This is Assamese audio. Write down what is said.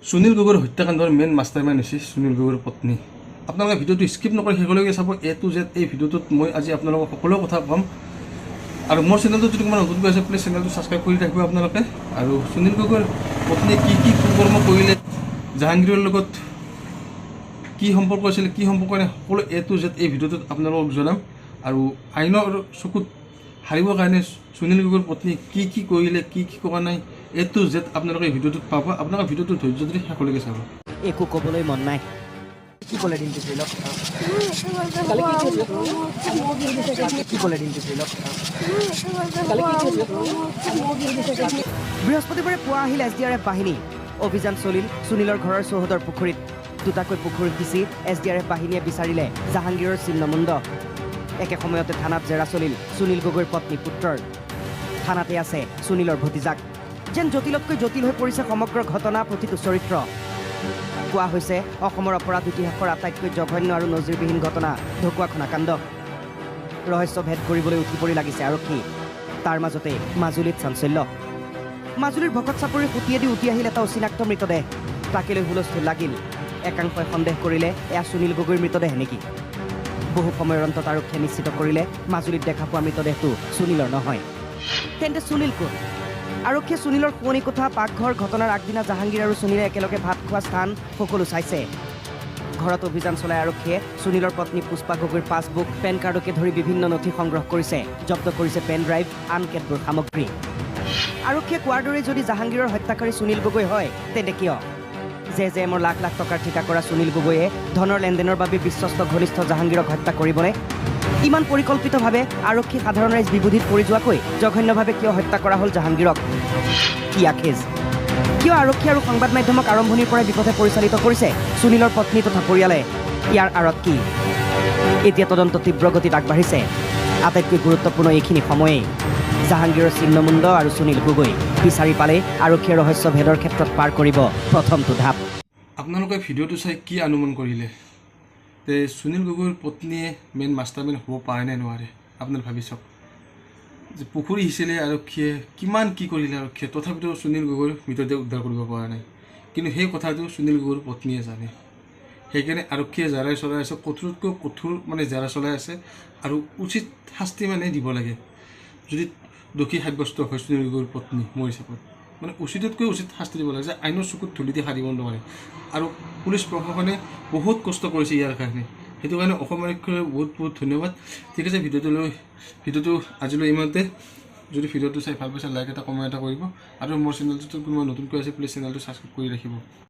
সুনীল গগৈৰ হত্যাকাণ্ডৰ মেইন মাষ্টাৰমাইণ্ড হৈছে সুনীল গগৈৰ পত্নী। আপোনালোকে ভিডিঅ'টো স্কিপ নকৰি শেষলৈকে চাব। A to Z এই ভিডিঅ'টোত মই আজি আপোনালোকক সকলো কথা ক'ম। আৰু মোৰ চেনেলটো যদি কোনোবা নতুনকৈ আছে প্লিজ চেনেলটো ছাবস্ক্ৰাইব কৰি ৰাখিব আপোনালোকে। আৰু সুনীল গগৈৰ পত্নীয়ে কি কুকৰ্ম কৰিলে, জাহাংগীৰৰ লগত কি সম্পৰ্ক আছিল, কি সম্পৰ্ক নাই, সকলো A to Z এই ভিডিঅ'টোত আপোনালোকক জনাম। আৰু আইনৰ চকুত হাৰিবৰ কাৰণে সুনীল গগৈৰ পত্নীয়ে কি কৰিলে, কি কৰা নাই, A to Z আপোনালোকে এই ভিডিঅ'টোত পাব। আপোনালোকে ভিডিঅ'টো ধৈৰ্য ধৰি শেষলৈকে চাব। একো ক'বলৈ মন নাই। কি ক'লে দিনটো ধৰি লওক, কি ক'লে দিনটো ধৰি লওক। বৃহস্পতিবাৰে পুৱা আহিল SDRF বাহিনী। অভিযান চলিল সুনীলৰ ঘৰৰ চৌহদৰ পুখুৰীত। দুটাকৈ পুখুৰী সিঁচি SDRF বাহিনীয়ে বিচাৰিলে জাহাংগীৰৰ চিহ্নমুণ্ড। একে সময়তে থানাত জেৰা চলিল সুনীল গগৈৰ পত্নী পুত্ৰৰ। থানাতে আছে সুনীলৰ ভতিজাক। যেন জটিলতকৈ জটিল হৈ পৰিছে সমগ্ৰ ঘটনা, প্ৰতিটো চৰিত্ৰ। কোৱা হৈছে অসমৰ অপৰাধ ইতিহাসৰ আটাইতকৈ জঘন্য আৰু নজিৰবিহীন ঘটনা ঢকুৱাখনা কাণ্ড। ৰহস্য ভেদ কৰিবলৈ উঠি পৰি লাগিছে আৰক্ষী। তাৰ মাজতে মাজুলীত চাঞ্চল্য। মাজুলীৰ ভকত চাপৰিৰ সুঁতিয়েদি উটি আহিল এটা অচিনাক্ত মৃতদেহ। তাকে লৈ হুলস্থুল লাগিল। একাংশই সন্দেহ কৰিলে এয়া সুনীল গগৈৰ মৃতদেহ নেকি। বহু সময়ৰ অন্তত আৰক্ষীয়ে নিশ্চিত কৰিলে মাজুলীত দেখা পোৱা মৃতদেহটো সুনীলৰ নহয়। তেন্তে সুনীল কোন? আৰক্ষীয়ে সুনীলৰ শোৱনি কোঠা, পাকঘৰ, ঘটনাৰ আগদিনা জাহাংগীৰ আৰু সুনীলে একেলগে ভাত খোৱা স্থান সকলো চাইছে। ঘৰত অভিযান চলাই আৰক্ষীয়ে সুনীলৰ পত্নী পুষ্পা গগৈৰ পাছবুক, পেন কাৰ্ডকে ধৰি বিভিন্ন নথি সংগ্ৰহ কৰিছে। জব্দ কৰিছে পেন ড্ৰাইভ, আন কেতবোৰ সামগ্ৰী। আৰক্ষীয়ে কোৱাৰ দৰে যদি জাহাংগীৰৰ হত্যাকাৰী সুনীল গগৈ হয়, তেন্তে কিয় JJMৰ লাখ লাখ টকাৰ ঠিকা কৰা সুনীল গগৈয়ে ধনৰ লেনদেনৰ বাবে বিশ্বস্ত ঘনিষ্ঠ জাহাংগীৰক হত্যা কৰিবনে? ইমান পৰিকল্পিতভাৱে আৰক্ষী সাধাৰণ ৰাইজ বিবোধিত পৰি যোৱাকৈ জঘন্যভাৱে কিয় হত্যা কৰা হ'ল জাহাংগীৰক? কি আখেজ? কিয় আৰক্ষী আৰু সংবাদ মাধ্যমক আৰম্ভণিৰ পৰাই বিপথে পৰিচালিত কৰিছে সুনীলৰ পত্নী তথা পৰিয়ালে? ইয়াৰ আঁৰত কি? এতিয়া তদন্ত তীব্ৰ গতিত আগবাঢ়িছে। আটাইতকৈ গুৰুত্বপূৰ্ণ এইখিনি সময়েই জাহাংগীৰৰ চিহ্নমুণ্ড আৰু সুনীল গগৈ বিচাৰি পালে আৰক্ষীয়ে ৰহস্য ভেদৰ ক্ষেত্ৰত পাৰ কৰিব প্ৰথমটো ধাপ। আপোনালোকে ভিডিঅ'টো চাই কি অনুমান কৰিলে? তে সুনীল গগৈৰ পত্নীয়ে মেইন মাষ্টাৰমাইণ্ড হ'ব পাৰে নে নোৱাৰে? আপোনালোকে ভাবি চাওক। যে পুখুৰী সিঁচিলে আৰক্ষীয়ে, কিমান কি কৰিলে আৰক্ষীয়ে, তথাপিতো সুনীল গগৈৰ মৃতদেহ উদ্ধাৰ কৰিব পৰা নাই। কিন্তু সেই কথাটো সুনীল গগৈৰ পত্নীয়ে জানে। সেইকাৰণে আৰক্ষীয়ে জেৰা চলাই আছে, কঠোৰতকৈ কঠোৰ জেৰা চলাই আছে। আৰু উচিত শাস্তি দিব লাগে। যদি দোষী সাব্যস্ত হয় সুনীল গগৈৰ পত্নী, মোৰ হিচাপত উচিততকৈ উচিত শাস্তি দিব লাগে, যে আইনৰ চকুত ধূলি দি সাৰিব নোৱাৰে। আৰু পুলিচ প্ৰশাসনে বহুত কষ্ট কৰিছে ইয়াৰ কাৰণে। সেইটো কাৰণে অসম আৰক্ষীৰ বহুত ধন্যবাদ। ঠিক আছে, ভিডিঅ'টো আজিলৈ ইমানতে। যদি ভিডিঅ'টো চাই ভাল পাইছে লাইক এটা, কমেণ্ট এটা কৰিব। আৰু মোৰ চেনেলটোত কোনোবা নতুনকৈ আছে প্লিজ চেনেলটো ছাবস্ক্ৰাইব কৰি ৰাখিব।